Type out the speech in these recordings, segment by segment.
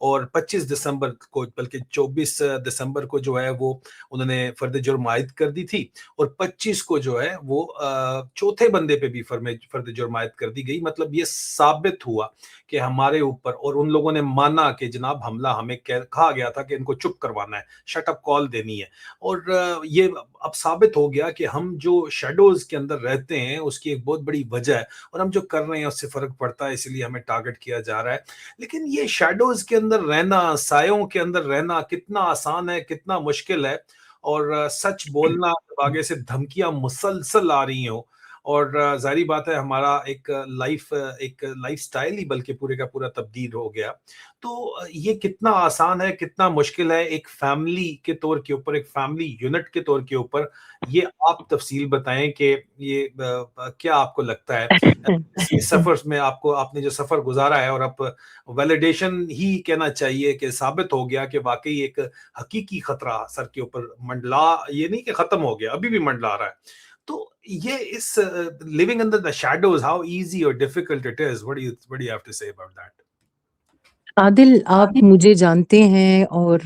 اور 25 دسمبر کو بلکہ 24 دسمبر کو جو ہے وہ انہوں نے فرد جرم عائد کر دی تھی، اور 25 کو جو ہے وہ چوتھے بندے پہ بھی فرد جرم عائد کر دی گئی. مطلب یہ ثابت ہوا کہ ہمارے اوپر، اور ان لوگوں نے مانا کہ جناب حملہ ہمیں کہا گیا تھا کہ ان کو چپ کروانا ہے، شٹ اپ کال دینی ہے. اور یہ اب ثابت ہو گیا کہ ہم جو شیڈوز کے اندر رہتے ہیں اس کی ایک بہت بڑی وجہ ہے، اور ہم جو کر رہے ہیں اس سے فرق پڑتا ہے، اسی لیے ہمیں ٹارگٹ کیا جا رہا ہے. لیکن یہ شیڈوز کے اندر رہنا، سایوں کے اندر رہنا کتنا آسان ہے، کتنا مشکل ہے. اور سچ بولنا جب آگے سے دھمکیاں مسلسل آ رہی ہوں، اور ظاہری بات ہے ہمارا ایک لائف سٹائل ہی بلکہ پورے کا پورا تبدیل ہو گیا. تو یہ کتنا آسان ہے، کتنا مشکل ہے ایک فیملی کے طور کے اوپر، ایک فیملی یونٹ کے طور کے اوپر. یہ آپ تفصیل بتائیں کہ یہ کیا آپ کو لگتا ہے اس سفر میں، آپ نے جو سفر گزارا ہے، اور اب ویلیڈیشن ہی کہنا چاہیے کہ ثابت ہو گیا کہ واقعی ایک حقیقی خطرہ سر کے اوپر منڈلا، یہ نہیں کہ ختم ہو گیا، ابھی بھی منڈلا رہا ہے. تو یہ اس living under the shadows, how easy or difficult it is, what do you have to say about that? عادل، آپ مجھے جانتے ہیں، اور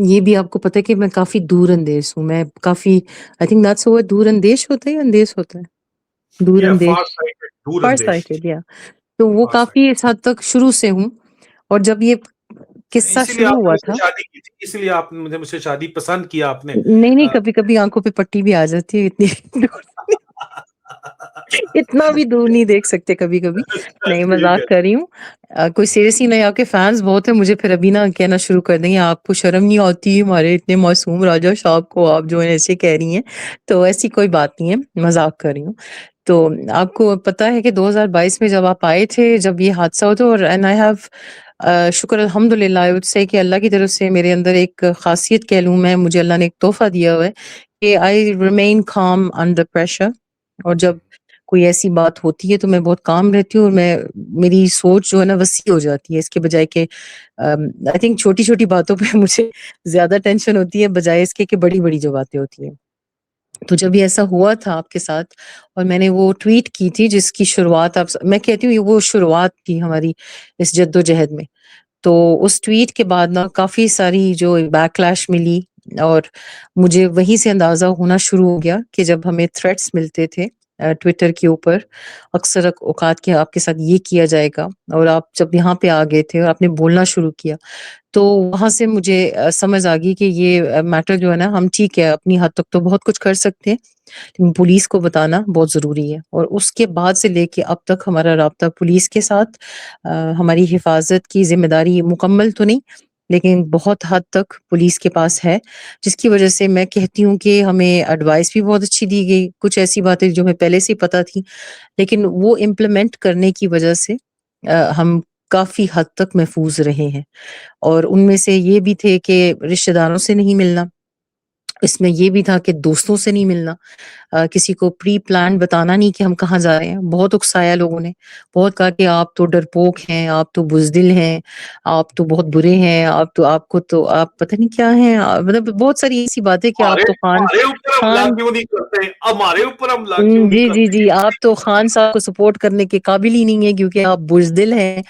یہ بھی آپ کو پتہ ہے کہ میں کافی دور اندیش ہوں. میں کافی آئی تھنک دیٹس ہوا دور اندیش ہوتا ہے یا اندیش ہوتا ہے؟ دور Yeah, اندیش، far sighted, دور فار اندیش. سائٹڈ، یا تو وہ far sighted. کافی اس حد تک شروع سے ہوں. اور جب یہ قصہ اسی لیے شروع آپ نے ہوا مجھ سے تھا، شادی کی تھی، اسی لیے آپ نے مجھ سے شادی پسند کیا آپ نے. نہیں کبھی کبھی آنکھوں پہ پٹی بھی آ جاتی ہے، اتنی اتنا بھی دور نہیں دیکھ سکتے کبھی کبھی. نہیں، ٹھیک ہے. مذاق کر رہی ہوں. کوئی سیریسلی نہیں، آپ کے فینس بہت ہیں، مجھے پھر ابھی نہ کہنا شروع کر دیں گے آپ کو شرم نہیں آتی ہمارے اتنے معصوم راجا صاحب کو آپ جو ایسے کہہ رہی ہیں. تو ایسی کوئی بات نہیں ہے، مذاق کر رہی ہوں. تو آپ کو پتا ہے کہ 2022 میں جب آپ آئے تھے، جب یہ حادثہ ہوا، تو اور اینڈ آئی ہیو شکر الحمد للہ آئی وڈ سے کہ اللہ کی طرف سے میرے اندر ایک خاصیت کہہ لوں میں، مجھے اللہ نے ایک تحفہ دیا ہوا ہے کہ آئی ریمین کام انڈر پریشر. اور جب کوئی ایسی بات ہوتی ہے تو میں بہت کام رہتی ہوں، اور میری سوچ جو ہے نا وسیع ہو جاتی ہے، اس کے بجائے کہ آئی تھنک چھوٹی چھوٹی باتوں پہ مجھے زیادہ ٹینشن ہوتی ہے بجائے اس کے کہ بڑی بڑی جو باتیں ہوتی ہیں. تو جب یہ ایسا ہوا تھا آپ کے ساتھ، اور میں نے وہ ٹویٹ کی تھی جس کی شروعات میں کہتی ہوں وہ شروعات تھی ہماری اس جد و جہد میں. تو اس ٹویٹ کے بعد نا کافی ساری جو بیک لیش ملی، اور مجھے وہیں سے اندازہ ہونا شروع ہو گیا کہ جب ہمیں تھریٹس ملتے تھے ٹویٹر کے اوپر، اکثر اوقات کے آپ کے ساتھ یہ کیا جائے گا، اور آپ جب یہاں پہ آ گئے تھے اور آپ نے بولنا شروع کیا، تو وہاں سے مجھے سمجھ آ گئی کہ یہ میٹر جو ہے نا، ہم ٹھیک ہے اپنی حد تک تو بہت کچھ کر سکتے ہیں، لیکن پولیس کو بتانا بہت ضروری ہے. اور اس کے بعد سے لے کے اب تک ہمارا رابطہ پولیس کے ساتھ، ہماری حفاظت کی ذمہ داری مکمل تو نہیں لیکن بہت حد تک پولیس کے پاس ہے، جس کی وجہ سے میں کہتی ہوں کہ ہمیں ایڈوائس بھی بہت اچھی دی گئی. کچھ ایسی باتیں جو ہمیں پہلے سے پتہ تھی، لیکن وہ امپلیمنٹ کرنے کی وجہ سے ہم کافی حد تک محفوظ رہے ہیں. اور ان میں سے یہ بھی تھے کہ رشتہ داروں سے نہیں ملنا، اس میں یہ بھی تھا کہ دوستوں سے نہیں ملنا، کسی کو پری پلان بتانا نہیں کہ ہم کہاں جا رہے ہیں. بہت اکسایا لوگوں نے، بہت کہا کہ آپ تو ڈرپوک ہیں، آپ تو بزدل ہیں، آپ تو بہت برے ہیں، آپ کو تو آپ پتہ نہیں کیا ہیں، مطلب بہت ساری ایسی باتیں کہ آپ تو ہمارے اوپر حملہ خان کیوں نہیں کرتے، ہمارے اوپر حملہ کیوں نہیں جی کرتے. آپ تو خان صاحب کو سپورٹ کرنے کے قابل ہی نہیں ہیں کیونکہ آپ بزدل ہیں.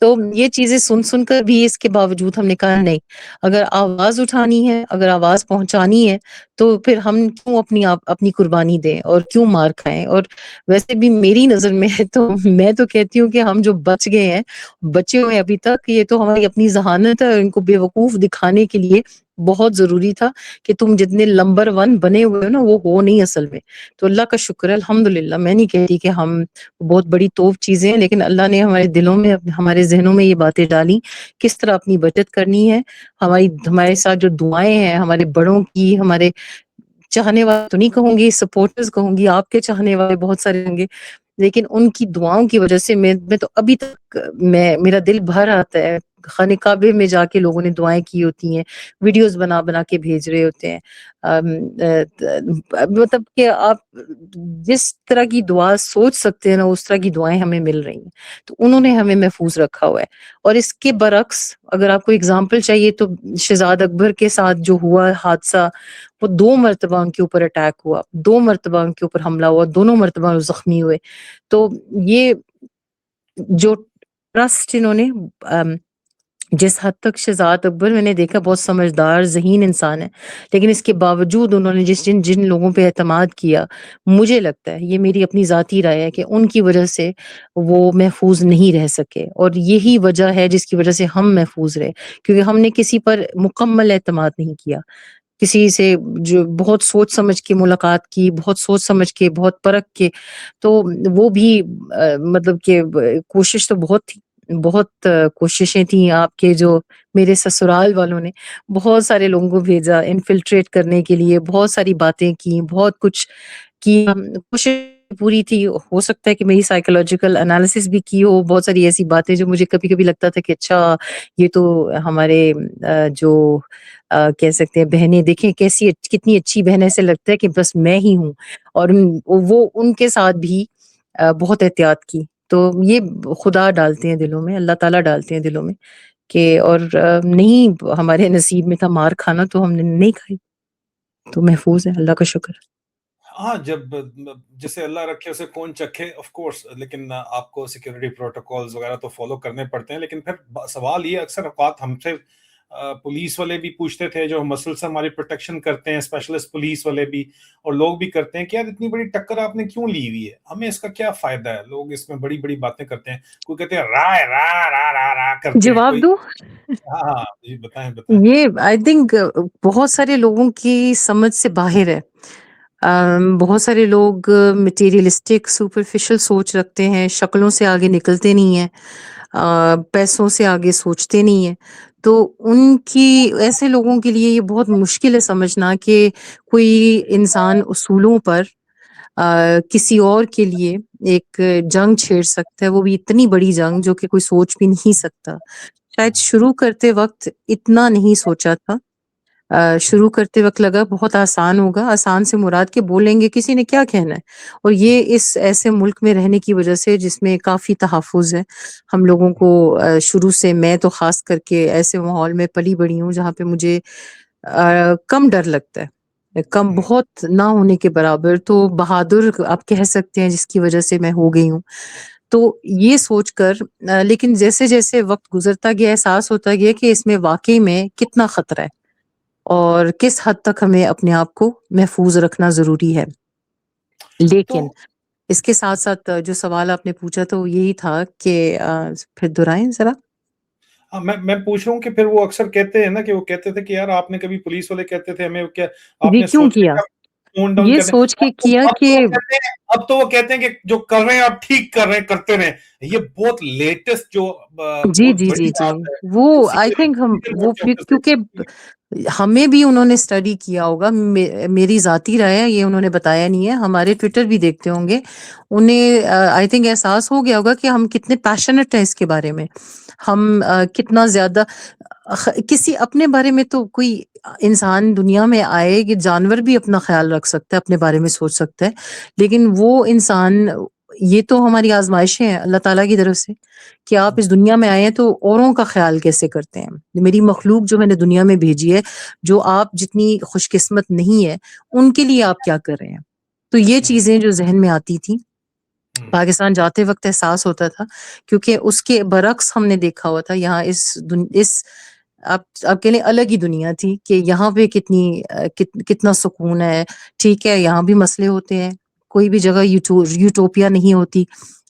تو یہ چیزیں سن کر بھی اس کے باوجود ہم نے کہا نہیں، اگر آواز اٹھانی ہے، اگر آواز پہنچانی ہے، تو پھر ہم کیوں اپنی قربانی دیں اور کیوں مار کھائیں. اور ویسے بھی میری نظر میں تو میں تو کہتی ہوں کہ ہم جو بچ گئے ہیں، بچے ہوئے ابھی تک، یہ تو ہماری اپنی ذہانت ہے، ان کو بے وقوف دکھانے کے لیے بہت ضروری تھا کہ تم جتنے نمبر 1 بنے ہوئے ہو نا، وہ ہو نہیں اصل میں. تو اللہ کا شکر ہے الحمدللہ. میں نہیں کہتی کہ ہم بہت بڑی توپ چیزیں ہیں، لیکن اللہ نے ہمارے دلوں میں، ہمارے ذہنوں میں یہ باتیں ڈالی کس طرح اپنی بچت کرنی ہے. ہمارے ساتھ جو دعائیں ہیں ہمارے بڑوں کی، ہمارے چاہنے والے تو نہیں کہوں گی، سپورٹرز کہوں گی، آپ کے چاہنے والے بہت سارے ہوں گے، لیکن ان کی دعاؤں کی وجہ سے میں تو ابھی تک میرا دل بھر آتا ہے. خانہ کعبے میں جا کے لوگوں نے دعائیں کی ہوتی ہیں، ویڈیوز بنا کے بھیج رہے ہوتے ہیں. مطلب کہ آپ جس طرح کی دعا سوچ سکتے ہیں نا، اس طرح کی دعائیں ہمیں مل رہی ہیں. تو انہوں نے ہمیں محفوظ رکھا ہوا ہے. اور اس کے برعکس اگر آپ کو اگزامپل چاہیے تو شہزاد اکبر کے ساتھ جو ہوا حادثہ، وہ 2 مرتبہ ان کے اوپر اٹیک ہوا، 2 مرتبہ ان کے اوپر حملہ ہوا، دونوں مرتبہ وہ زخمی ہوئے. تو یہ جو ٹرسٹ انہوں نے جس حد تک شہزاد اکبر میں نے دیکھا بہت سمجھدار ذہین انسان ہے، لیکن اس کے باوجود انہوں نے جن لوگوں پہ اعتماد کیا، مجھے لگتا ہے یہ میری اپنی ذاتی رائے ہے کہ ان کی وجہ سے وہ محفوظ نہیں رہ سکے، اور یہی وجہ ہے جس کی وجہ سے ہم محفوظ رہے، کیونکہ ہم نے کسی پر مکمل اعتماد نہیں کیا، کسی سے جو بہت سوچ سمجھ کے ملاقات کی، بہت سوچ سمجھ کے، بہت پرکھ کے، تو وہ بھی مطلب کہ کوشش تو بہت تھی، بہت کوششیں تھیں آپ کے جو میرے سسرال والوں نے بہت سارے لوگوں کو بھیجا انفلٹریٹ کرنے کے لیے، بہت ساری باتیں کی، بہت کچھ کی، کوشش پوری تھی، ہو سکتا ہے کہ میری سائیکولوجیکل انالیسس بھی کی ہو، بہت ساری ایسی باتیں جو مجھے کبھی کبھی لگتا تھا کہ اچھا یہ تو ہمارے جو کہہ سکتے ہیں بہنیں دیکھیں کیسی کتنی اچھی بہن، ایسے لگتا ہے کہ بس میں ہی ہوں، اور وہ ان کے ساتھ بھی بہت احتیاط کی، تو یہ خدا ڈالتے ہیں دلوں میں، اللہ تعالیٰ ڈالتے ہیں دلوں میں کہ، اور نہیں ہمارے نصیب میں تھا مار کھانا تو ہم نے نہیں کھائی، تو محفوظ ہے، اللہ کا شکر۔ ہاں، جب جسے اللہ رکھے اسے کون چکھے، آف کورس، لیکن آپ کو سیکیورٹی پروٹوکولز وغیرہ تو فالو کرنے پڑتے ہیں، لیکن پھر سوال یہ اکثر اوقات ہم سے پولیس والے بھی پوچھتے تھے جو مسلسل ہماری پروٹیکشن کرتے ہیں، اسپیشلسٹ پولیس والے بھی، اور لوگ بھی کرتے ہیں کہ یار اتنی بڑی ٹکر آپ نے کیوں لی ہوئی ہے، ہمیں اس کا کیا فائدہ ہے، لوگ اس میں بڑی بڑی باتیں کرتے ہیں، کوئی کہتے ہیں رائے را را را را کرتے ہیں، جواب کوئی دو، ہاں ہاں جی بتائیں بتائیں۔ یہ آئی تھنک بہت سارے لوگوں کی سمجھ سے باہر ہے، بہت سارے لوگ مٹیریلسٹک سپرفیشل سوچ رکھتے ہیں، شکلوں سے آگے نکلتے نہیں ہیں، پیسوں سے آگے سوچتے نہیں ہیں، تو ان کی ایسے لوگوں کے لیے یہ بہت مشکل ہے سمجھنا کہ کوئی انسان اصولوں پر کسی اور کے لیے ایک جنگ چھیڑ سکتا ہے، وہ بھی اتنی بڑی جنگ جو کہ کوئی سوچ بھی نہیں سکتا، شاید شروع کرتے وقت اتنا نہیں سوچا تھا، شروع کرتے وقت لگا بہت آسان ہوگا، آسان سے مراد کے بولیں گے کسی نے کیا کہنا ہے، اور یہ اس ایسے ملک میں رہنے کی وجہ سے جس میں کافی تحفظ ہے، ہم لوگوں کو شروع سے، میں تو خاص کر کے ایسے ماحول میں پلی بڑی ہوں جہاں پہ مجھے کم ڈر لگتا ہے، کم بہت نہ ہونے کے برابر، تو بہادر آپ کہہ سکتے ہیں جس کی وجہ سے میں ہو گئی ہوں، تو یہ سوچ کر لیکن جیسے جیسے وقت گزرتا گیا احساس ہوتا گیا کہ اس میں واقعی میں کتنا خطرہ ہے اور کس حد تک ہمیں اپنے آپ کو محفوظ رکھنا ضروری ہے، تو لیکن اس کے ساتھ ساتھ جو سوال آپ نے پوچھا تو وہ یہی تھا کہ پھر دہرائیں ذرا۔ ہاں، میں پوچھ رہا ہوں کہ پھر وہ اکثر کہتے ہیں نا کہ وہ کہتے تھے کہ یار آپ نے کبھی پولیس والے کہتے تھے ہمیں کیا آپ یہ نے کیوں سوچ کیا؟ کے ٹون ڈاؤن یہ کر دیں، سوچ کے کیا اب تو کہ وہ کہتے ہیں، اب تو وہ کہتے ہیں کہ جو کر رہے ہیں آپ ٹھیک کر رہے ہیں، کرتے رہیں، یہ بہت لیٹسٹ جو جی بہت جی بڑی جی جی، بات ہے وہ آئی تھنک ہم سینئر وہ موسٹ آفیسر کیونکہ کی۔ ہمیں بھی انہوں نے اسٹڈی کیا ہوگا، میری ذاتی رائے ہے، یہ انہوں نے بتایا نہیں ہے، ہمارے ٹویٹر بھی دیکھتے ہوں گے، انہیں آئی تھنک احساس ہو گیا ہوگا کہ ہم کتنے پیشنیٹ ہیں اس کے بارے میں، ہم کتنا زیادہ کسی اپنے بارے میں تو کوئی انسان دنیا میں آئے کہ جانور بھی اپنا خیال رکھ سکتا ہے، اپنے بارے میں سوچ سکتا ہے، لیکن وہ انسان، یہ تو ہماری آزمائشیں ہیں اللہ تعالیٰ کی طرف سے کہ آپ اس دنیا میں آئے ہیں تو اوروں کا خیال کیسے کرتے ہیں، میری مخلوق جو میں نے دنیا میں بھیجی ہے، جو آپ جتنی خوش قسمت نہیں ہے ان کے لیے آپ کیا کر رہے ہیں، تو یہ چیزیں جو ذہن میں آتی تھی پاکستان جاتے وقت احساس ہوتا تھا، کیونکہ اس کے برعکس ہم نے دیکھا ہوا تھا یہاں اس آپ کے لیے الگ ہی دنیا تھی کہ یہاں پہ کتنا سکون ہے، ٹھیک ہے یہاں بھی مسئلے ہوتے ہیں، کوئی بھی جگہ یوٹوپیا نہیں ہوتی،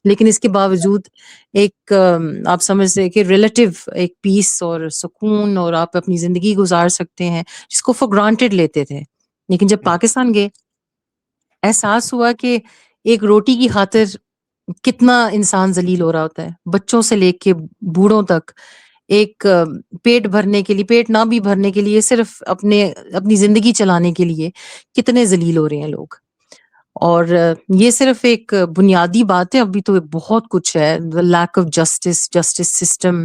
لیکن اس کے باوجود ایک آپ سمجھ سے کہ ریلیٹیو ایک پیس اور سکون، اور آپ اپنی زندگی گزار سکتے ہیں جس کو فور گرانٹیڈ لیتے تھے، لیکن جب پاکستان گئے احساس ہوا کہ ایک روٹی کی خاطر کتنا انسان ذلیل ہو رہا ہوتا ہے، بچوں سے لے کے بوڑھوں تک، ایک پیٹ بھرنے کے لیے، پیٹ نہ بھی بھرنے کے لیے، صرف اپنی زندگی چلانے کے لیے کتنے ذلیل ہو رہے ہیں لوگ، اور یہ صرف ایک بنیادی بات ہے، ابھی تو بہت کچھ ہے، لیک آف جسٹس سسٹم،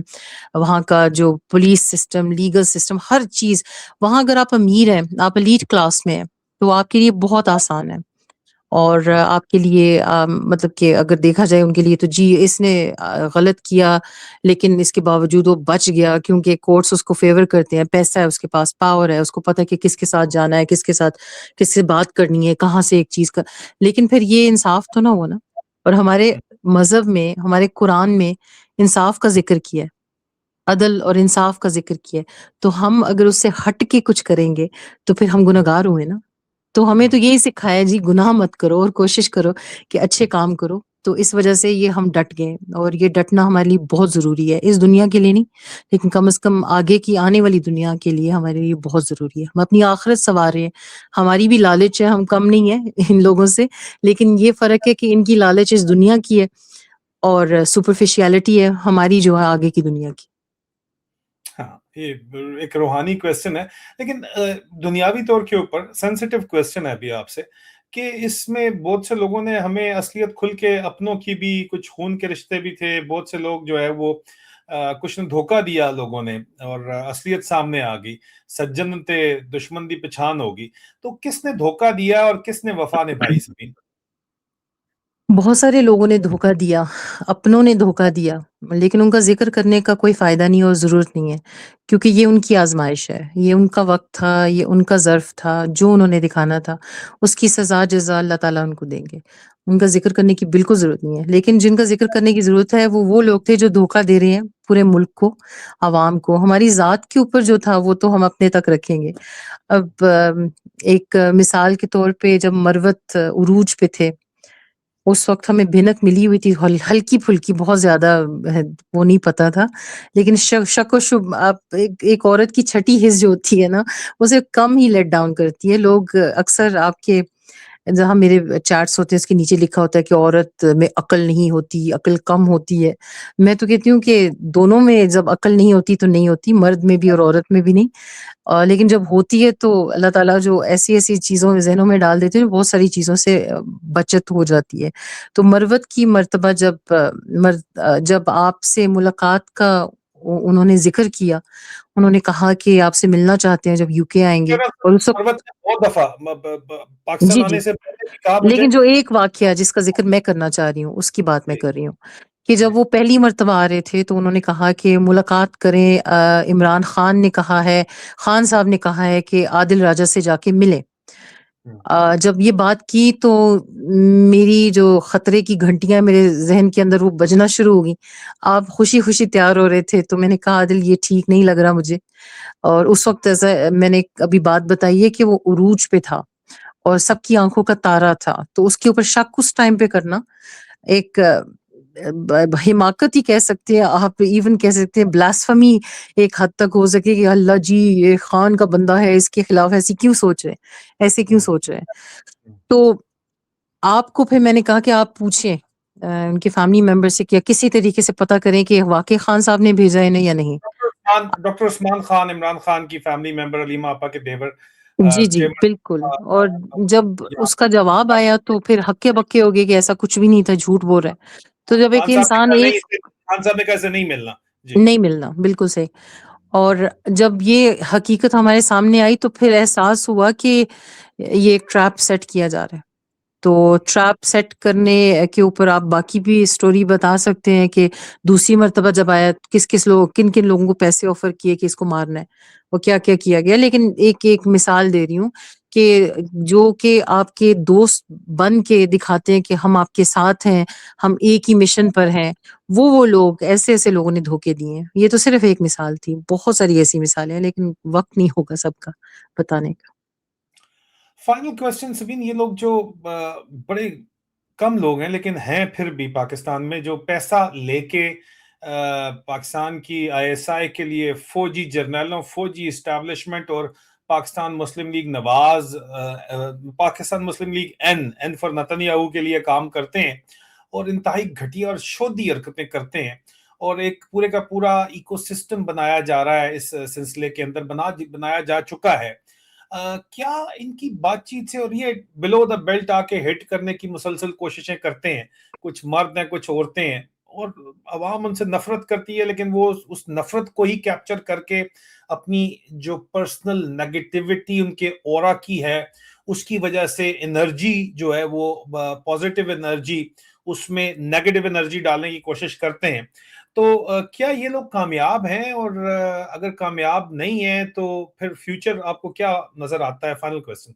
وہاں کا جو پولیس سسٹم، لیگل سسٹم، ہر چیز وہاں، اگر آپ امیر ہیں، آپ ایلیٹ کلاس میں ہیں تو آپ کے لیے بہت آسان ہے، اور آپ کے لیے مطلب کہ اگر دیکھا جائے ان کے لیے تو جی اس نے غلط کیا لیکن اس کے باوجود وہ بچ گیا کیونکہ کورٹس اس کو فیور کرتے ہیں، پیسہ ہے اس کے پاس، پاور ہے، اس کو پتہ ہے کہ کس کے ساتھ جانا ہے، کس کے ساتھ کس سے بات کرنی ہے، کہاں سے ایک چیز کا، لیکن پھر یہ انصاف تو نہ ہوا نا، اور ہمارے مذہب میں، ہمارے قرآن میں انصاف کا ذکر کیا ہے، عدل اور انصاف کا ذکر کیا ہے، تو ہم اگر اس سے ہٹ کے کچھ کریں گے تو پھر ہم گنہگار ہوئے نا. تو ہمیں تو یہی سکھایا جی گناہ مت کرو اور کوشش کرو کہ اچھے کام کرو. تو اس وجہ سے یہ ہم ڈٹ گئے اور یہ ڈٹنا ہمارے لیے بہت ضروری ہے، اس دنیا کے لیے نہیں لیکن کم از کم آگے کی آنے والی دنیا کے لیے ہمارے لیے بہت ضروری ہے. ہم اپنی آخرت سنوار رہے ہیں، ہماری بھی لالچ ہے، ہم کم نہیں ہیں ان لوگوں سے، لیکن یہ فرق ہے کہ ان کی لالچ اس دنیا کی ہے اور سپرفیشیلٹی ہے ہماری جو ہے آگے کی دنیا کی. ہاں، یہ ایک روحانی کویسچن ہے، لیکن دنیاوی طور کے اوپر سینسیٹیو کویسچن ہے ابھی آپ سے، کہ اس میں بہت سے لوگوں نے ہمیں اصلیت کھل کے، اپنوں کی بھی کچھ خون کے رشتے بھی تھے، بہت سے لوگ جو ہے وہ کچھ نے دھوکہ دیا لوگوں نے، اور اصلیت سامنے آ گئی، سجن تے دشمن دی پہچان ہوگی. تو کس نے دھوکہ دیا اور کس نے وفا نبھائی سبین؟ بہت سارے لوگوں نے دھوکہ دیا، اپنوں نے دھوکہ دیا، لیکن ان کا ذکر کرنے کا کوئی فائدہ نہیں اور ضرورت نہیں ہے، کیونکہ یہ ان کی آزمائش ہے، یہ ان کا وقت تھا، یہ ان کا ظرف تھا، جو انہوں نے دکھانا تھا اس کی سزا جزا اللہ تعالیٰ ان کو دیں گے. ان کا ذکر کرنے کی بالکل ضرورت نہیں ہے. لیکن جن کا ذکر کرنے کی ضرورت ہے وہ لوگ تھے جو دھوکہ دے رہے ہیں پورے ملک کو، عوام کو. ہماری ذات کے اوپر جو تھا وہ تو ہم اپنے تک رکھیں گے. اب ایک مثال کے طور پہ جب مروت عروج پہ تھے، اس وقت ہمیں بھنک ملی ہوئی تھی، ہلکی پھلکی، بہت زیادہ وہ نہیں پتا تھا، لیکن شک و شب آپ ایک عورت کی چھٹی حص جو ہوتی ہے نا، اسے کم ہی لیٹ ڈاؤن کرتی ہے. لوگ اکثر آپ کے جہاں میرے چیٹس ہوتے ہیں اس کے نیچے لکھا ہوتا ہے کہ عورت میں عقل نہیں ہوتی، عقل کم ہوتی ہے. میں تو کہتی ہوں کہ دونوں میں جب عقل نہیں ہوتی تو نہیں ہوتی، مرد میں بھی اور عورت میں بھی نہیں. لیکن جب ہوتی ہے تو اللہ تعالیٰ جو ایسی ایسی چیزوں ذہنوں میں ڈال دیتے ہیں، بہت ساری چیزوں سے بچت ہو جاتی ہے. تو مروت کی مرتبہ جب آپ سے ملاقات کا انہوں نے ذکر کیا، انہوں نے کہا کہ آپ سے ملنا چاہتے ہیں جب یو کے آئیں گے، اور اس وقت مروت نے بہت دفعہ پاکستان جی جی، آنے سے پہلے بھی کہا مجھے. لیکن جو ایک واقعہ جس کا ذکر میں کرنا چاہ رہی ہوں اس کی بات میں جی کر رہی ہوں کہ جی. جب وہ پہلی مرتبہ آ رہے تھے تو انہوں نے کہا کہ ملاقات کریں. عمران خان نے کہا ہے، خان صاحب نے کہا ہے کہ عادل راجہ سے جا کے ملیں. جب یہ بات کی تو میری جو خطرے کی گھنٹیاں میرے ذہن کے اندر وہ بجنا شروع ہو گئی. آپ خوشی خوشی تیار ہو رہے تھے تو میں نے کہا عادل یہ ٹھیک نہیں لگ رہا مجھے. اور اس وقت ایسا میں نے ابھی بات بتائی ہے کہ وہ عروج پہ تھا اور سب کی آنکھوں کا تارا تھا، تو اس کے اوپر شک اس ٹائم پہ کرنا ایک حماقت ہی کہہ سکتے ہیں آپ، ایون کہہ سکتے ہیں بلاسفمی ایک حد تک ہو سکے کہ اللہ جی یہ خان کا بندہ ہے، اس کے خلاف ایسی کیوں سوچ رہے ہیں، ایسے کیوں سوچ رہے ہیں. تو آپ کو پھر میں نے کہا کہ آپ پوچھیں ان کے فیملی ممبر سے، کیا کسی طریقے سے پتہ کریں کہ واقعی خان صاحب نے بھیجا ہے یا نہیں. ڈاکٹر عثمان خان، عمران خان کی فیملی ممبر، علیمہ آپا کے دیور، جی جی چیئرمین. بالکل. اور جب اس کا جواب آیا تو پھر ہکے بکے ہو گئے کہ ایسا کچھ بھی نہیں تھا، جھوٹ بول رہا ہے. تو جب ایک خان صاحب نے انسان کہا نہیں، ایک خان صاحب نے کہا اسے نہیں ملنا. جی نہیں ملنا، بالکل صحیح. اور جب یہ حقیقت ہمارے سامنے آئی تو پھر احساس ہوا کہ یہ ایک ٹریپ سیٹ کیا جا رہا ہے. تو ٹریپ سیٹ کرنے کے اوپر آپ باقی بھی سٹوری بتا سکتے ہیں کہ دوسری مرتبہ جب آیا کس لوگ کن کن لوگوں کو پیسے آفر کیے کہ اس کو مارنا ہے اور کیا کیا کیا گیا. لیکن ایک مثال دے رہی ہوں کہ جو کہ آپ کے دوست بن کے دکھاتے ہیں کہ ہم آپ کے ساتھ ہیں، ہم ایک ہی مشن پر ہیں، وہ لوگ ایسے ایسے لوگوں نے دھوکے دیے ہیں. یہ تو صرف ایک مثال تھی، بہت ساری ایسی مثالیں ہیں لیکن وقت نہیں ہوگا سب کا بتانے کا. فائنل کوسچن سبین، یہ لوگ جو بڑے کم لوگ ہیں لیکن ہیں پھر بھی پاکستان میں، جو پیسہ لے کے پاکستان کی آئی ایس آئی کے لیے فوجی جرنیلوں، فوجی اسٹیبلشمنٹ اور Pakistan Muslim League Nawaz, Pakistan Muslim League N for Netanyahu کے لیے کام کرتے ہیں اور انتہائی گھٹیا اور شودھی حرکتیں کرتے ہیں، اور ایک پورے کا پورا ایکو سسٹم بنایا جا رہا ہے، اس سلسلے کے اندر بنایا جا چکا ہے. کیا ان کی بات چیت سے، اور یہ بلو دا بیلٹ آ کے ہٹ کرنے کی مسلسل کوششیں کرتے ہیں، کچھ مرد ہیں کچھ عورتیں ہیں، اور عوام ان سے نفرت کرتی ہے، لیکن وہ اس نفرت کو ہی کیپچر کر کے اپنی جو پرسنل نیگیٹیوٹی ان کے اورا کی ہے، اس کی وجہ سے انرجی جو ہے وہ پازیٹیو انرجی، اس میں نیگیٹو انرجی ڈالنے کی کوشش کرتے ہیں. تو کیا یہ لوگ کامیاب ہیں؟ اور اگر کامیاب نہیں ہیں تو پھر فیوچر آپ کو کیا نظر آتا ہے؟ Final question.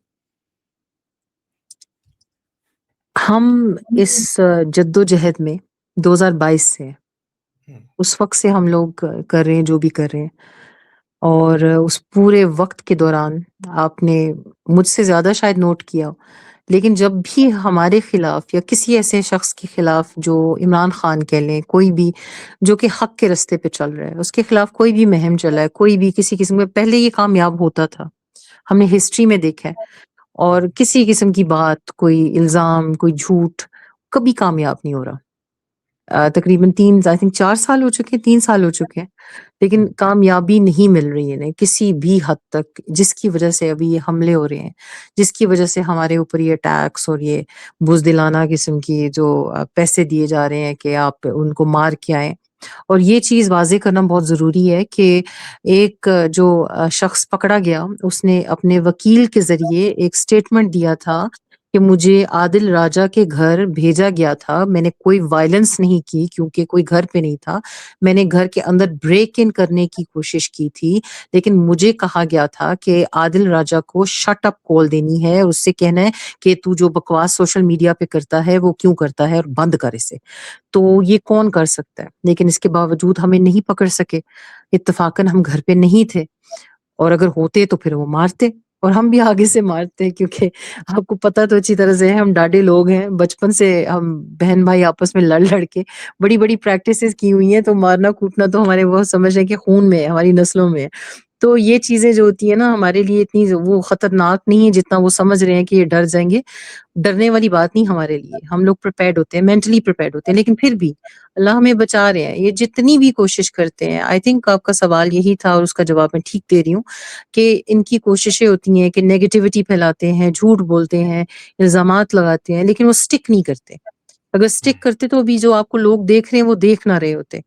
ہم اس جد و جہد میں 2022 سے اس وقت سے ہم لوگ کر رہے ہیں جو بھی کر رہے ہیں، اور اس پورے وقت کے دوران آپ نے مجھ سے زیادہ شاید نوٹ کیا، لیکن جب بھی ہمارے خلاف یا کسی ایسے شخص کے خلاف جو عمران خان کہہ لیں، کوئی بھی جو کہ حق کے رستے پہ چل رہا ہے، اس کے خلاف کوئی بھی مہم چلا ہے، کوئی بھی کسی قسم میں، پہلے یہ کامیاب ہوتا تھا، ہم نے ہسٹری میں دیکھا ہے، اور کسی قسم کی بات، کوئی الزام، کوئی جھوٹ کبھی کامیاب نہیں ہو رہا۔ تقریباً تین آئی تھنک 4 سال ہو چکے ہیں، 3 سال ہو چکے ہیں، لیکن کامیابی نہیں مل رہی ہے انہیں کسی بھی حد تک، جس کی وجہ سے ابھی یہ حملے ہو رہے ہیں، جس کی وجہ سے ہمارے اوپر یہ ٹیکس اور یہ بزدلانہ قسم کی جو پیسے دیے جا رہے ہیں کہ آپ ان کو مار کے آئیں۔ اور یہ چیز واضح کرنا بہت ضروری ہے کہ ایک جو شخص پکڑا گیا، اس نے اپنے وکیل کے ذریعے ایک سٹیٹمنٹ دیا تھا کہ مجھے عادل راجہ کے گھر بھیجا گیا تھا، میں نے کوئی وائلنس نہیں کی کیونکہ کوئی گھر پہ نہیں تھا، میں نے گھر کے اندر بریک ان کرنے کی کوشش کی تھی، لیکن مجھے کہا گیا تھا کہ عادل راجہ کو شٹ اپ کال دینی ہے، اس سے کہنا ہے کہ تو جو بکواس سوشل میڈیا پہ کرتا ہے وہ کیوں کرتا ہے اور بند کر اسے۔ تو یہ کون کر سکتا ہے؟ لیکن اس کے باوجود ہمیں نہیں پکڑ سکے، اتفاقاً ہم گھر پہ نہیں تھے، اور اگر ہوتے تو پھر وہ مارتے، اور ہم بھی آگے سے مارتے، کیونکہ آپ کو پتہ تو اچھی طرح سے ہے ہم ڈاڈے لوگ ہیں، بچپن سے ہم بہن بھائی آپس میں لڑ لڑ کے بڑی بڑی پریکٹسز کی ہوئی ہیں، تو مارنا کوٹنا تو ہمارے وہ سمجھ ہے کہ خون میں ہے، ہماری نسلوں میں ہے۔ تو یہ چیزیں جو ہوتی ہیں نا ہمارے لیے اتنی وہ خطرناک نہیں ہے جتنا وہ سمجھ رہے ہیں کہ یہ ڈر جائیں گے۔ ڈرنے والی بات نہیں ہمارے لیے، ہم لوگ پریپیئرڈ ہوتے ہیں، مینٹلی پریپیئرڈ ہوتے ہیں، لیکن پھر بھی اللہ ہمیں بچا رہے ہیں، یہ جتنی بھی کوشش کرتے ہیں۔ آئی تھنک آپ کا سوال یہی تھا اور اس کا جواب میں ٹھیک دے رہی ہوں کہ ان کی کوششیں ہوتی ہیں کہ نیگیٹیوٹی پھیلاتے ہیں، جھوٹ بولتے ہیں، الزامات لگاتے ہیں، لیکن وہ سٹک نہیں کرتے۔ اگر سٹک کرتے تو ابھی جو آپ کو لوگ دیکھ رہے ہیں وہ دیکھ نہ رہے ہوتے،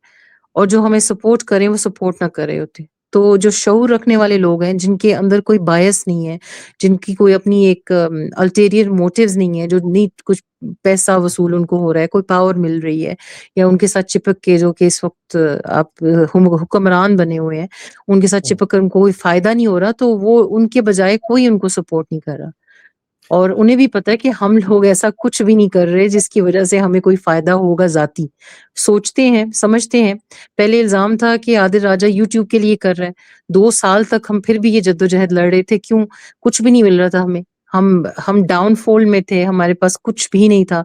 اور جو ہمیں سپورٹ کریں وہ سپورٹ نہ کر رہے ہوتے۔ تو جو شعور رکھنے والے لوگ ہیں، جن کے اندر کوئی بائس نہیں ہے، جن کی کوئی اپنی ایک الٹیریئر موٹیوز نہیں ہے، جو نہیں کچھ پیسہ وصول ان کو ہو رہا ہے، کوئی پاور مل رہی ہے، یا ان کے ساتھ چپک کے جو کہ اس وقت آپ حکمران بنے ہوئے ہیں، ان کے ساتھ چپک کر ان کو کوئی فائدہ نہیں ہو رہا، تو وہ ان کے بجائے کوئی ان کو سپورٹ نہیں کر رہا، اور انہیں بھی پتا ہے کہ ہم لوگ ایسا کچھ بھی نہیں کر رہے جس کی وجہ سے ہمیں کوئی فائدہ ہوگا ذاتی۔ سوچتے ہیں، سمجھتے ہیں۔ پہلے الزام تھا کہ عادل راجہ یوٹیوب کے لیے کر رہا ہے، 2 سال تک ہم پھر بھی یہ جدوجہد لڑ رہے تھے، کیوں؟ کچھ بھی نہیں مل رہا تھا ہمیں، ہم ڈاؤن فال میں تھے، ہمارے پاس کچھ بھی نہیں تھا،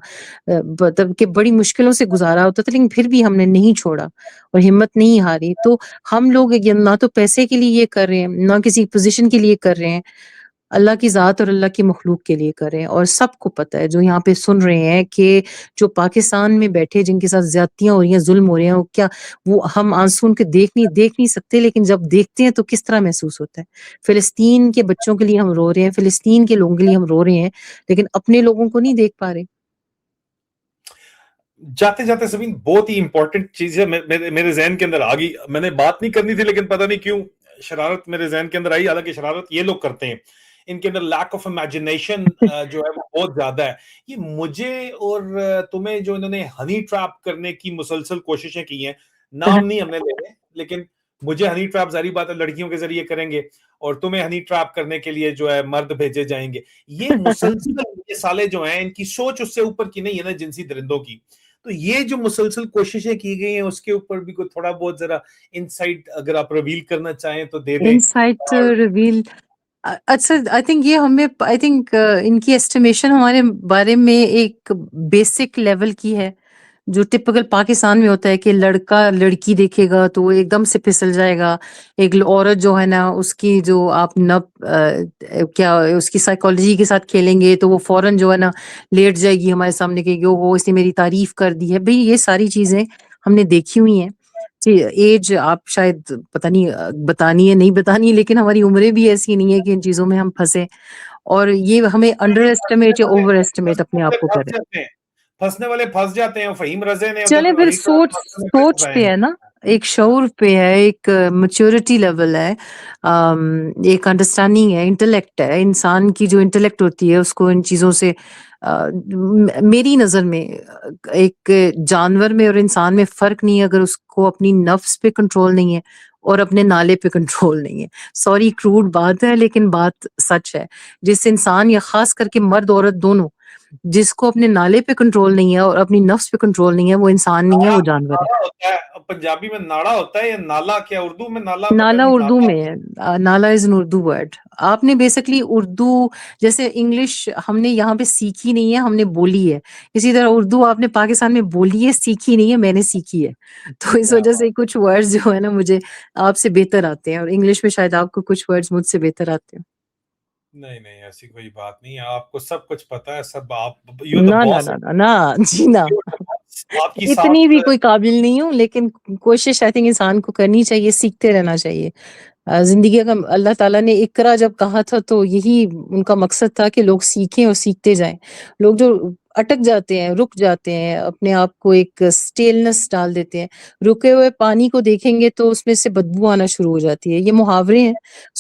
مطلب کہ بڑی مشکلوں سے گزارا ہوتا تھا، لیکن پھر بھی ہم نے نہیں چھوڑا اور ہمت نہیں ہاری۔ تو ہم لوگ نہ تو پیسے کے لیے یہ کر رہے ہیں، نہ کسی پوزیشن کے لیے کر رہے ہیں، اللہ کی ذات اور اللہ کی مخلوق کے لیے کر رہے ہیں۔ اور سب کو پتہ ہے جو یہاں پہ سن رہے ہیں کہ جو پاکستان میں بیٹھے جن کے ساتھ زیادتیاں ہو رہی ہیں، ظلم ہو رہے ہیں، وہ کیا، وہ ہم آنسو ان کے دیکھ نہیں سکتے، لیکن جب دیکھتے ہیں تو کس طرح محسوس ہوتا ہے۔ فلسطین کے بچوں کے لیے ہم رو رہے ہیں، فلسطین کے لوگوں کے لیے ہم رو رہے ہیں، لیکن اپنے لوگوں کو نہیں دیکھ پا رہے۔ جاتے جاتے سبین بہت ہی امپورٹنٹ چیز ہے میرے ذہن کے اندر آ گئی، میں نے بات نہیں کرنی تھی لیکن پتہ نہیں کیوں شرارت میرے ذہن کے اندر آئی، حالانکہ شرارت یہ لوگ کرتے ہیں، ان کے اندر لیک آف امیجنیشن جو ہے وہ بہت زیادہ ہے۔ یہ مجھے اور تمہیں جو انہوں نے ہنی ٹریپ کرنے کی مسلسل کوششیں کی ہیں، نام نہیں ہم نے لے، لیکن مجھے ہنی ٹریپ ظاہری بات ہے لڑکیوں کے ذریعے کریں گے، اور تمہیں ہنی ٹریپ کرنے کے لیے جو ہے مرد بھیجے جائیں گے۔ یہ مسلسل یہ سالے جو ہیں ان کی سوچ اس سے اوپر کی نہیں ہے نا جنسی درندوں کی، تو یہ جو مسلسل کوششیں کی گئی ہیں اس کے اوپر بھی کوئی تھوڑا بہت ذرا انسائٹ اگر آپ ریویل کرنا چاہیں تو دے دیں۔ انسائٹ اور ریویل، اچھا آئی تھنک یہ ہمیں آئی تھنک ان کی ایسٹیمیشن ہمارے بارے میں ایک بیسک لیول کی ہے، جو ٹپکل پاکستان میں ہوتا ہے کہ لڑکا لڑکی دیکھے گا تو وہ ایک دم سے پھسل جائے گا، ایک عورت جو ہے نا اس کی جو آپ نب کیا اس کی سائیکالوجی کے ساتھ کھیلیں گے تو وہ فوراً جو ہے نا لیٹ جائے گی ہمارے سامنے کہ وہ اس نے میری تعریف کر دی ہے۔ بھئی یہ ساری چیزیں ہم نے دیکھی ہوئی ہیں۔ جی ایج آپ شاید پتہ نہیں بتانی ہے نہیں بتانی، لیکن ہماری عمریں بھی ایسی نہیں ہے کہ ان چیزوں میں ہم پھنسے، اور یہ ہمیں انڈر ایسٹیمیٹ یا اوور ایسٹیمیٹ اپنے آپ کو کریں۔ پھنسنے والے پھنس جاتے ہیں، فہیم رضے نے چلیں ادھر پھر ہنی ٹریپ میں سوچ پھنسائے پہ ہیں۔ ہے نا، ایک شعور پہ ہے، ایک میچورٹی لیول ہے، ایک انڈرسٹینڈنگ ہے، انٹلیکٹ ہے، انسان کی جو انٹلیکٹ ہوتی ہے اس کو ان چیزوں سے میری نظر میں ایک جانور میں اور انسان میں فرق نہیں ہے اگر اس کو اپنی نفس پہ کنٹرول نہیں ہے اور اپنے نالے پہ کنٹرول نہیں ہے۔ سوری کروڈ بات ہے لیکن بات سچ ہے۔ جس انسان یا خاص کر کے مرد عورت دونوں جس کو اپنے نالے پہ کنٹرول نہیں ہے اور اپنی نفس پہ کنٹرول نہیں ہے وہ انسان نہیں ہے، وہ جانور ہے. ناڑا ہوتا ہے پنجابی میں، ناڑا ہوتا ہے یا نالا؟ کیا اردو میں نالا؟ پتہ نالا نہیں. اردو میں ہے، نالا از این اردو ورڈ. آپ نے بیسکلی اردو جیسے انگلش ہم نے یہاں پہ سیکھی نہیں ہے، ہم نے بولی ہے. اسی طرح اردو آپ نے پاکستان میں بولی ہے، سیکھی نہیں ہے، میں نے سیکھی ہے. تو اس وجہ سے کچھ ورڈز جو ہے نا مجھے آپ سے بہتر آتے ہیں، اور انگلش میں شاید آپ کو کچھ ورڈز مجھ سے بہتر آتے ہیں. نہیں نہیں، ایسی کوئی بات نہیں ہے. آپ کو سب کچھ پتا ہے، سب آپ یو دا نہ نہ باس. نہ نہ نہ جی نہ، آپ کی اتنی ساتھ بھی کوئی قابل نہیں ہوں، لیکن کوشش آئی تھنک انسان کو کرنی چاہیے، سیکھتے رہنا چاہیے. زندگی کا اللہ تعالیٰ نے اقرا جب کہا تھا تو یہی ان کا مقصد تھا کہ لوگ سیکھیں اور سیکھتے جائیں. لوگ جو اٹک جاتے ہیں، رک جاتے ہیں، اپنے آپ کو ایک اسٹیلنس ڈال دیتے ہیں. رکے ہوئے پانی کو دیکھیں گے تو اس میں سے بدبو آنا شروع ہو جاتی ہے. یہ محاورے ہیں،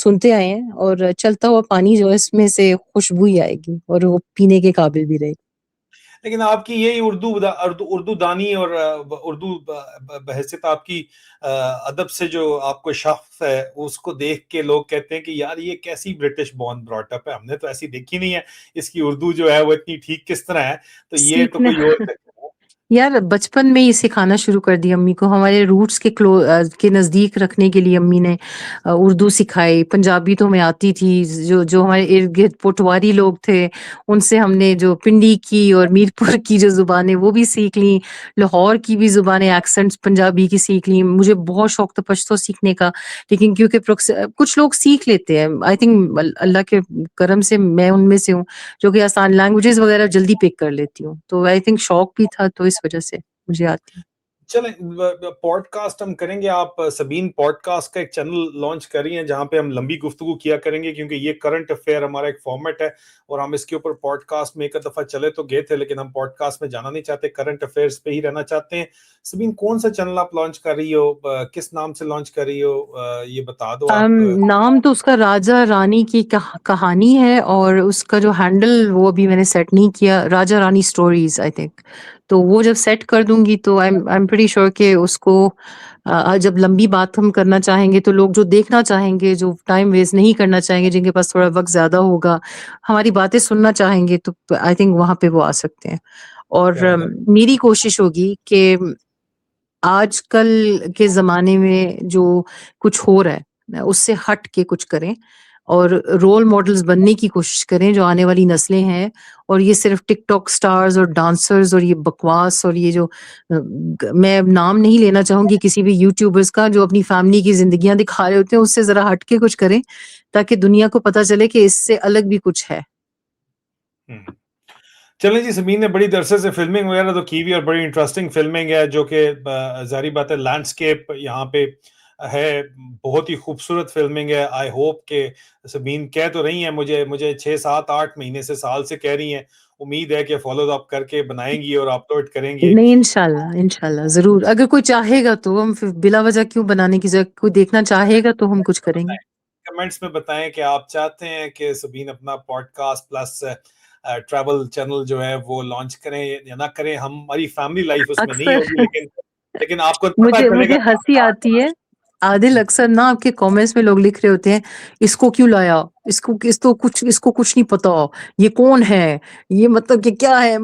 سنتے آئے ہیں، اور چلتا ہوا پانی جو ہے اس میں سے خوشبو ہی آئے گی اور وہ پینے کے قابل بھی رہے گی. لیکن آپ کی یہی اردو دانی اور اردو بحیثیت آپ کی ادب سے جو آپ کو شخص ہے، اس کو دیکھ کے لوگ کہتے ہیں کہ یار یہ کیسی برٹش بورن براٹ اپ ہے، ہم نے تو ایسی دیکھی نہیں ہے، اس کی اردو جو ہے وہ اتنی ٹھیک کس طرح ہے. تو یہ تو سیکھنے کوئی اور یار بچپن میں ہی سکھانا شروع کر دی امی کو، ہمارے روٹس کے نزدیک رکھنے کے لیے امی نے اردو سکھائی. پنجابی تو ہمیں آتی تھی، جو ہمارے ارد گرد پٹواری لوگ تھے ان سے ہم نے جو پنڈی کی اور میر پور کی جو زبانیں وہ بھی سیکھ لیں. لاہور کی بھی زبانیں ایکسنٹس پنجابی کی سیکھ لیں. مجھے بہت شوق تھا پشتو سیکھنے کا، لیکن کیونکہ کچھ لوگ سیکھ لیتے ہیں، آئی تھنک اللہ کے کرم سے میں ان میں سے ہوں جو کہ آسان لینگویجز وغیرہ جلدی پک کر لیتی ہوں. تو آئی تھنک شوق بھی تھا، تو اس وجہ سے مجھے آتی ہے. چلیں پوڈ کاسٹ ہم کریں گے. آپ سبین پوڈ کاسٹ کا ایک چینل لانچ کر رہی ہیں جہاں پہ ہم لمبی گفتگو کیا کریں گے، کیونکہ یہ کرنٹ افیئر ہمارا ایک فارمیٹ ہے اور ہم اس کے اوپر پوڈ کاسٹ میں ایک دفعہ چلے تو گئے تھے، لیکن ہم پوڈ کاسٹ میں جانا نہیں چاہتے، کرنٹ افیئرس پہ ہی رہنا چاہتے ہیں. سبین کون سا چینل آپ لانچ کر رہی ہو، کس نام سے لانچ کر رہی ہو، یہ بتا دو آپ. نام تو اس کا راجہ رانی کی کہانی ہے، اور اس کا جو ہینڈل وہ ابھی میں نے سیٹ نہیں کیا، راجہ رانی سٹوریز آئی تھنک. تو وہ جب سیٹ کر دوں گی تو آئی ایم پریٹی شیور کہ اس کو جب لمبی بات ہم کرنا چاہیں گے تو لوگ جو دیکھنا چاہیں گے، جو ٹائم ویسٹ نہیں کرنا چاہیں گے، جن کے پاس تھوڑا وقت زیادہ ہوگا، ہماری باتیں سننا چاہیں گے، تو آئی تھنک وہاں پہ وہ آ سکتے ہیں. اور میری کوشش ہوگی کہ آج کل کے زمانے میں جو کچھ ہو رہا ہے اس سے ہٹ کے کچھ کریں اور رول ماڈلز بننے کی کوشش کریں جو آنے والی نسلیں ہیں. اور یہ صرف ٹک ٹاک سٹارز اور ڈانسرز اور یہ بکواس اور یہ جو میں نام نہیں لینا چاہوں گی کسی بھی یوٹیوبرز کا جو اپنی فیملی کی زندگیاں دکھا رہے ہوتے ہیں، اس سے ذرا ہٹ کے کچھ کریں تاکہ دنیا کو پتہ چلے کہ اس سے الگ بھی کچھ ہے. چلیں جی، سبین نے بڑی عرصے سے فلمنگ وغیرہ تو کی ہوئی اور بڑی انٹرسٹنگ فلمنگ ہے، جو کہ ظاہری بات ہے لینڈسکیپ یہاں پہ ہے، بہت ہی خوبصورت فلمنگ ہے. آئی ہوپ کہ سبین کہہ تو رہی ہیں مجھے 6 7 8 مہینے سے سال سے کہہ رہی ہیں، امید ہے کہ فالو اپ کر کے بنائیں گی اور اپلوڈ کریں گے. نہیں، انشاءاللہ ضرور. اگر کوئی چاہے گا تو ہم بلا وجہ کیوں بنانے کی ضرورت، کوئی دیکھنا چاہے گا تو ہم کچھ کریں گے. کمنٹس میں بتائیں کہ آپ چاہتے ہیں کہ سبین اپنا podcast plus travel channel جو ہے وہ لانچ کریں یا نہ کریں. ہماری فیملی لائف اس میں نہیں اکثر ہوگی، لیکن آپ کو پتہ چلے مجھے گا. ہنسی آتی ہے عادل، اکثر نا آپ کے کامنٹس میں لوگ لکھ رہے ہوتے ہیں اس کو کیوں لایا، اس کو کچھ نہیں پتا، یہ کون ہے، یہ مطلب کہ کیا ہے،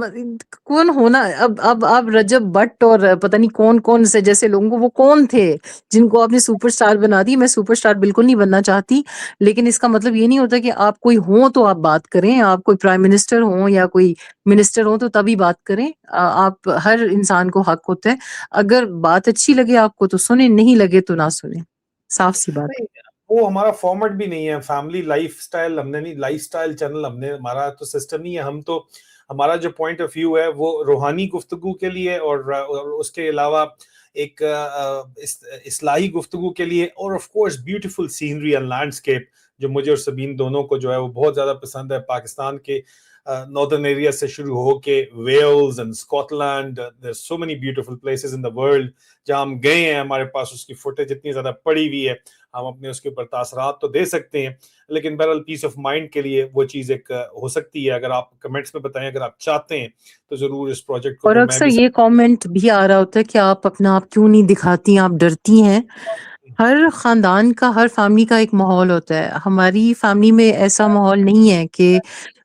کون ہونا. اب آپ رجب بٹ اور پتہ نہیں کون سے جیسے لوگوں کو، وہ کون تھے جن کو آپ نے سپر سٹار بنا دی. میں سپر سٹار بالکل نہیں بننا چاہتی، لیکن اس کا مطلب یہ نہیں ہوتا کہ آپ کوئی ہوں تو آپ بات کریں، آپ کوئی پرائم منسٹر ہوں یا کوئی منسٹر ہوں تو تبھی بات کریں. آپ ہر انسان کو حق ہوتا ہے، اگر بات اچھی لگے آپ کو تو سنیں، نہیں لگے تو نہ سنیں، صاف سی بات. نہیں، وہ ہمارا فارمیٹ بھی نہیں ہے. فیملی لائف سٹائل ہم نے نہیں، لائف سٹائل چینل ہم نے، ہمارا تو سسٹم نہیں ہے. ہم تو ہمارا جو پوائنٹ آف ویو ہے وہ روحانی گفتگو کے لیے اور اس کے علاوہ ایک اصلاحی گفتگو کے لیے، اور of course beautiful scenery and landscape جو مجھے اور سبین دونوں کو جو ہے وہ بہت زیادہ پسند ہے. پاکستان کے ناردرن ایریا سے شروع ہو کے Wales and Scotland, there are so many beautiful places in the world جہاں ہم گئے ہیں. ہمارے پاس اس کی فوٹیج اتنی زیادہ پڑی ہوئی ہے، ہم اپنے اس کے اوپر تاثرات تو دے سکتے ہیں، لیکن بہرحال پیس آف مائنڈ کے لیے وہ چیز ایک ہو سکتی ہے. اگر آپ کمنٹس میں بتائیں، اگر آپ چاہتے ہیں تو ضرور اس پروجیکٹ کو اور پھر میں اکثر بھی یہ کامنٹ بھی آ رہا ہوتا ہے کہ آپ اپنا آپ کیوں نہیں دکھاتی، آپ ڈرتی ہیں. ہر خاندان کا، ہر فیملی کا ایک ماحول ہوتا ہے. ہماری فیملی میں ایسا ماحول نہیں ہے کہ